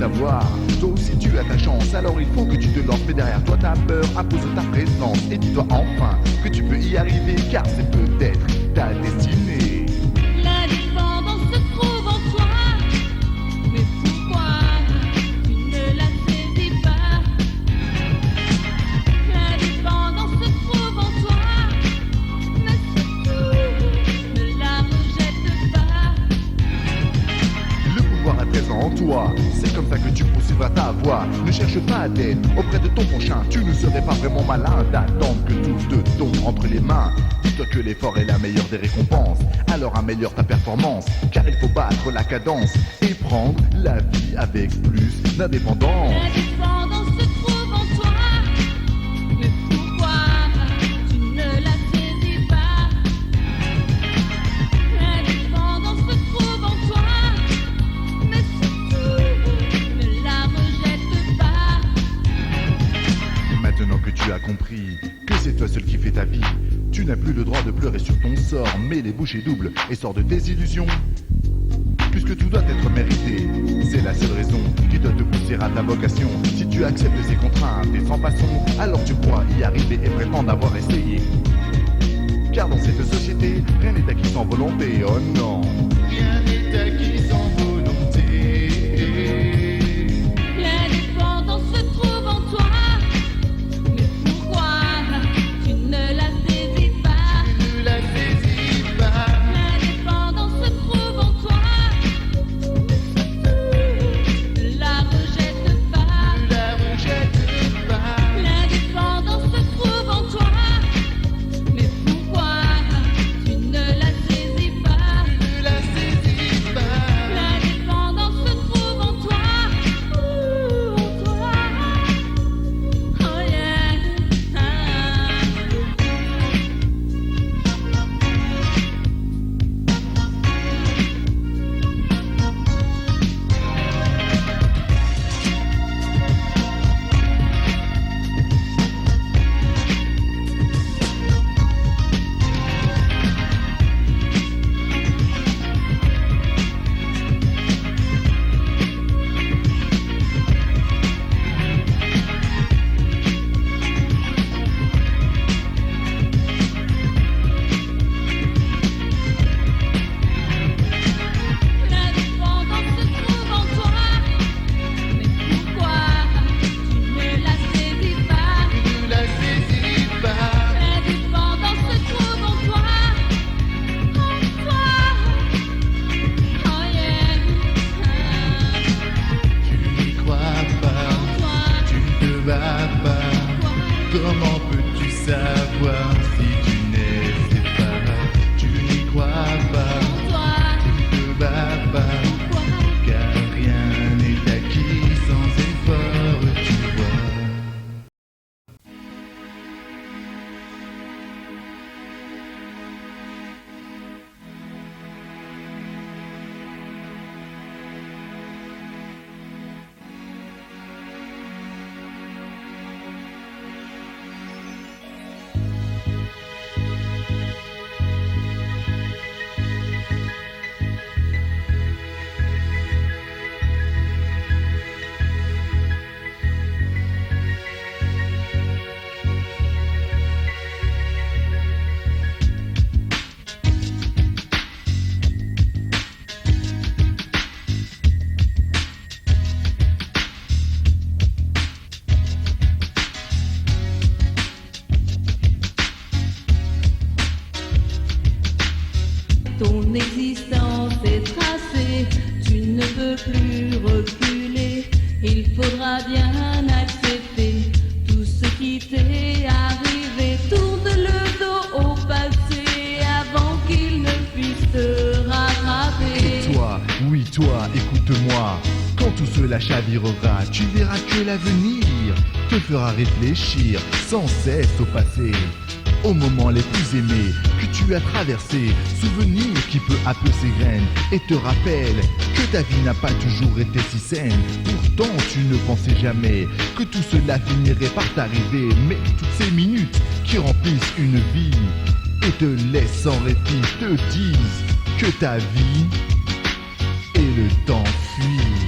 savoir. Toi aussi tu as ta chance, alors il faut que tu te lances. Mais derrière toi ta peur impose ta présence. Et dis-toi enfin que tu peux y arriver, car c'est peut-être ta destinée. La dépendance se trouve en toi. Mais pourquoi tu ne la saisis pas? La dépendance se trouve en toi. Mais surtout, ne la rejette pas. Le pouvoir est présent en toi, c'est comme ça que tu poursuivras ta voie. Ne cherche pas d'aide auprès de ton prochain, tu ne serais pas vraiment malin d'attendre que tout te tombe entre les mains. Dis-toi que l'effort est la meilleure des récompenses, alors améliore ta performance, car il faut battre la cadence et prendre la vie avec plus d'indépendance. La dépendance se trouve en toi. Mais pourquoi tu ne la saisis pas? La dépendance se trouve en toi. Mais surtout, ne la rejette pas. Maintenant que tu as compris que c'est toi seul qui fais ta vie, tu n'as plus le droit de pleurer sur ton sort, mets les bouchées doubles et sors de tes illusions. Puisque tout doit être mérité, c'est la seule raison qui doit te pousser à ta vocation. Si tu acceptes ces contraintes et sans façon, alors tu pourras y arriver et prétendre avoir essayé. Car dans cette société, rien n'est acquis sans volonté, oh non. Rien n'est acquis sans volonté. La dépendance se trouve en toi. Mais pourquoi tu ne la saisis pas? Ne la saisis pas. La dépendance se trouve en toi. Ne la rejette pas. Ne la rejette pas. La dépendance se trouve en toi. Mais pourquoi tu ne la saisis pas? Ne la saisis pas. La dépendance se trouve en toi. En toi. Oh yeah. La dépendance se trouve en toi. Mais pourquoi tu ne la saisis pas? Ne la saisis pas. La dépendance se trouve en toi. En toi. Oh yeah. Tu n'y crois pas, En toi. tu ne te bats pas. Toi. Comment peux-tu savoir si tu n'essaies pas? Tu n'y crois pas, En toi. tu ne te bats pas. Toi. Car rien n'est acquis sans effort, tu vois. Ton existence est tracée, tu ne peux plus reculer. Il faudra bien accepter tout ce qui t'est arrivé. Tourne le dos au passé avant qu'il ne puisse te rattraper. Toi, oui toi, écoute-moi. Quand tout cela chavirera, tu verras que l'avenir te fera réfléchir sans cesse au passé. Aux moments les plus aimés que tu as traversés, souvenir qui peu à peu s'égrène et te rappelle que ta vie n'a pas toujours été si saine. Pourtant tu ne pensais jamais que tout cela finirait par t'arriver. Mais toutes ces minutes qui remplissent une vie et te laissent sans répit te disent que ta vie et le temps fuient.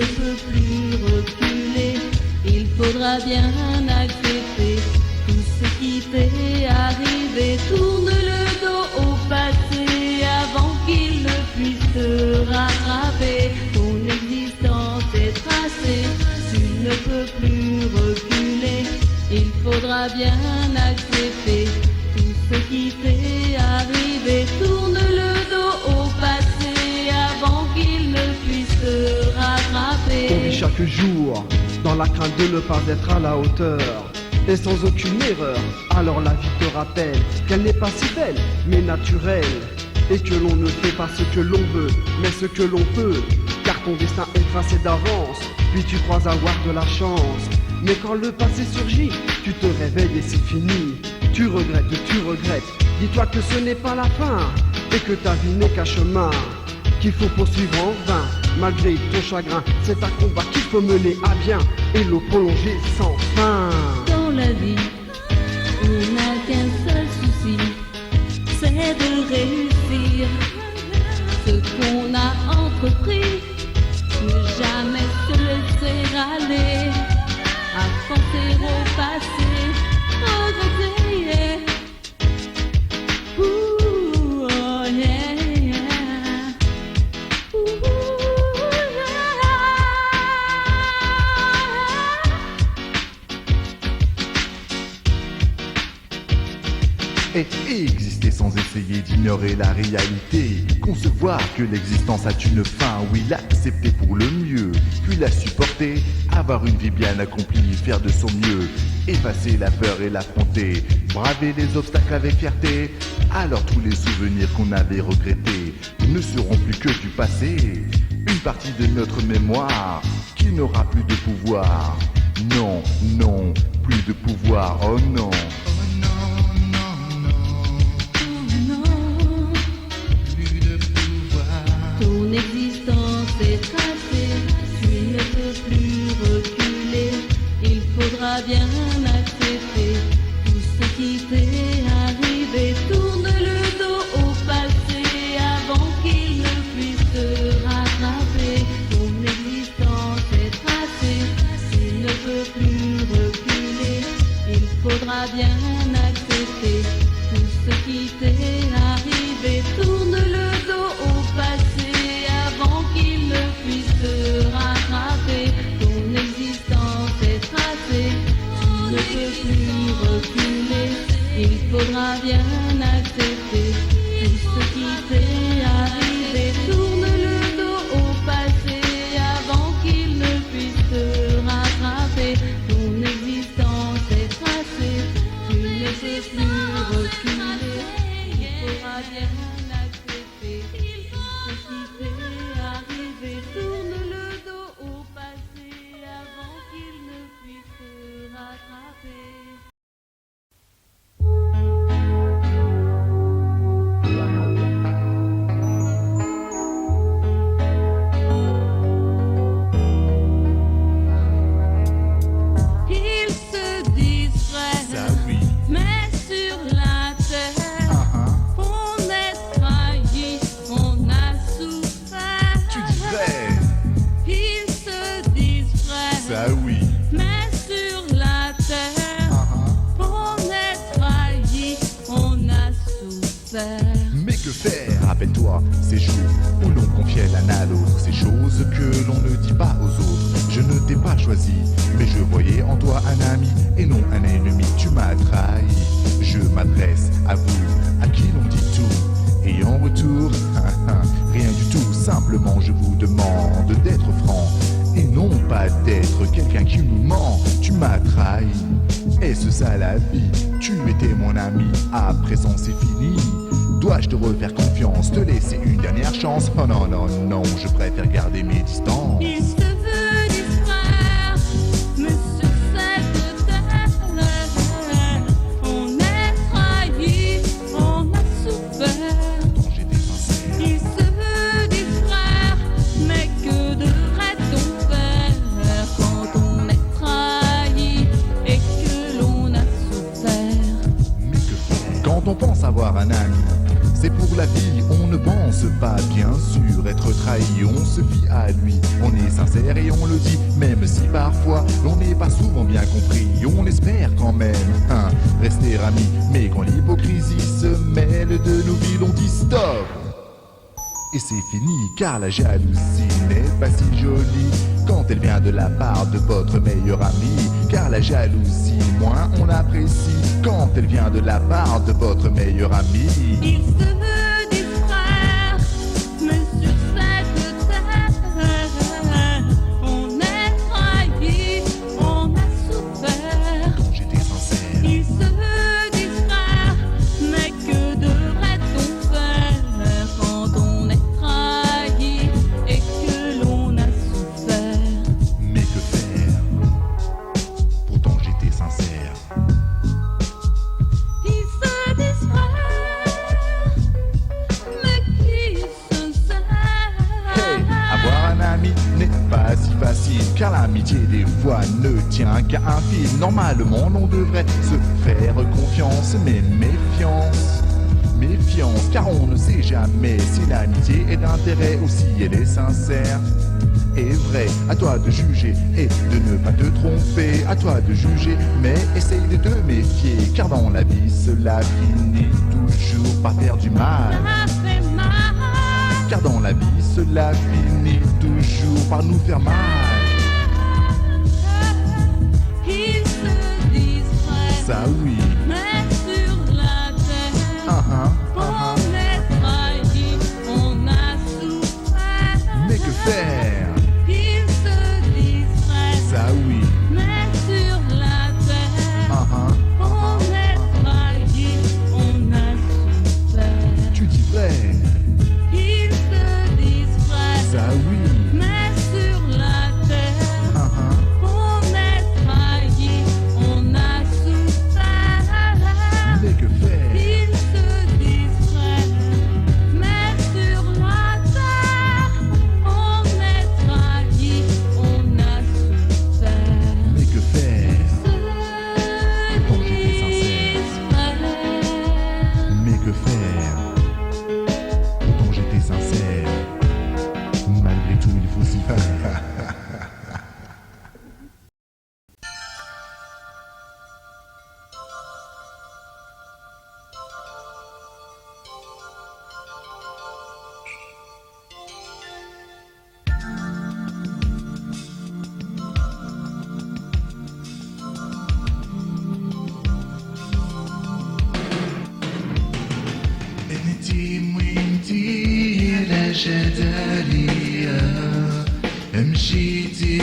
ne peut plus reculer. Il faudra bien accepter tout ce qui t'est arrivé. Tourne le dos au passé avant qu'il ne puisse te rattraper. Ton existence est tracée, tu ne peux plus reculer. Il faudra bien accepter tout ce qui t'est arrivé. Tourne le dos au passé avant qu'il ne puisse te rattraper. On vit chaque jour dans la crainte de ne pas être à la hauteur et sans aucune erreur. Alors la vie te rappelle qu'elle n'est pas si belle mais naturelle, et que l'on ne fait pas ce que l'on veut mais ce que l'on peut, car ton destin est tracé d'avance. Puis tu crois avoir de la chance, mais quand le passé surgit, tu te réveilles et c'est fini. Tu regrettes, dis-toi que ce n'est pas la fin et que ta vie n'est qu'un chemin qu'il faut poursuivre en vain. Malgré ton chagrin, c'est un combat qu'il faut mener à bien et l'eau prolonger sans fin. Dans la vie, on n'a qu'un seul souci, c'est de réussir ce qu'on a entrepris. Ne jamais se laisser aller, à penser au passé, regretter, yeah. Ooh, oh, yeah, yeah. Ooh, Et exister sans essayer d'ignorer la réalité. Concevoir que l'existence a une fin, oui, l'accepter pour le mieux, puis la supporter, avoir une vie bien accomplie, faire de son mieux, effacer la peur et l'affronter, braver les obstacles avec fierté. Alors tous les souvenirs qu'on avait regrettés ne seront plus que du passé, une partie de notre mémoire qui n'aura plus de pouvoir. Non, non, plus de pouvoir, oh non. Ton existence est tracée, tu ne peux plus reculer. Il faudra bien accepter tout ce qui t'est arrivé. Tourne le dos au passé avant qu'il ne puisse te rattraper. Ton existence est tracée, tu ne peux plus reculer. Il faudra bien accepter tout ce qui t'est arrivé. Tourne le dos au passé avant qu'il ne puisse te rattraper. Ton existence est tracée, tu ne peux plus reculer. Il faudra bien accepter tout ce qui t'est arrivé. Tourne le dos au passé avant qu'il ne puisse te rattraper. Ton existence est tracée, tu ne peux plus reculer. Il faudra bien accepter tout ce qui t'est arrivé. Tourne le dos au passé avant qu'il ne puisse te rattraper. Ils se disent vrais, Ça oui, mais sur la terre, on est trahi, on a souffert. tu dis vrai, Ils se disent vrais, ça oui, mais sur la terre, on est trahi, on a souffert. mais que faire? Rappelle-toi, ces jours où l'on confiait l'un à l'autre, ces choses que l'on ne dit pas aux autres. Je ne t'ai pas choisi, mais je voyais en toi un ami et non un ennemi. Tu m'as trahi. Je m'adresse à vous, à qui l'on dit tout, et en retour, rien du tout. Simplement, je vous demande d'être franc et non pas d'être quelqu'un qui nous ment. Tu m'as trahi. Est-ce ça la vie? Tu étais mon ami, à présent c'est fini. Dois-je te refaire confiance, te laisser une dernière chance? Oh non, non, non, je préfère garder mes distances. Ils se veulent distraire, mais sur cette terre, on est trahi, on a souffert. Pourtant j'étais sincère. Ils se veulent distraire, mais que devrait-on faire quand on est trahi et que l'on a souffert? Mais que faire? Quand on pense avoir un ami, c'est pour la vie, on ne bande pense pas, bien sûr, être trahi, on se fie à lui. On est sincère et on le dit, même si parfois l'on n'est pas souvent bien compris. On espère quand même rester amis, mais quand l'hypocrisie se mêle de nos vies, on dit stop. Et c'est fini, car la jalousie n'est pas si jolie quand elle vient de la part de votre meilleur ami. Car la jalousie, moins on l'apprécie quand elle vient de la part de votre meilleur ami. Il se dit frère, mais sur cette terre, on est trahi, on a souffert. J'étais sincère. Il se dit frère, mais que devrait-on faire quand on est trahi et que l'on a souffert? Mais que faire? Pourtant j'étais sincère. Il se dit frère, mais qui se sert? Hey, avoir un ami n'est pas si facile, car l'amitié des fois ne tient qu'à un fil. Normalement l'on devrait se faire confiance, mais méfiance. Méfiance, car on ne sait jamais si l'amitié est d'intérêt ou si elle est sincère. Et vrai, à toi de juger et de ne pas te tromper. À toi de juger, mais essaye de te méfier, car dans la vie cela finit toujours par faire du mal. Ça fait mal. Car dans la vie cela finit toujours par nous faire mal. Ils se disent frères, Ça oui. mais sur la terre, Uh-huh, on est trahi, on a souffert. Mais que faire? Ils se disent frères, Ça oui. mais sur la terre, Uh-huh. on est trahi, on a souffert. Tu dis vrai. Ils se disent frères, Ça oui. mais sur la terre, Uh-huh. on est trahi, on a souffert. Mais que faire? Ils se disent frères, mais sur la terre, on est trahi, on a souffert. Mais que faire? Se Pourtant j'étais sincère. disent frères, Mais que faire? Pourtant j'étais sincère. Malgré tout il faut s'y faire. انتي وانتي لا جدالية مشيتي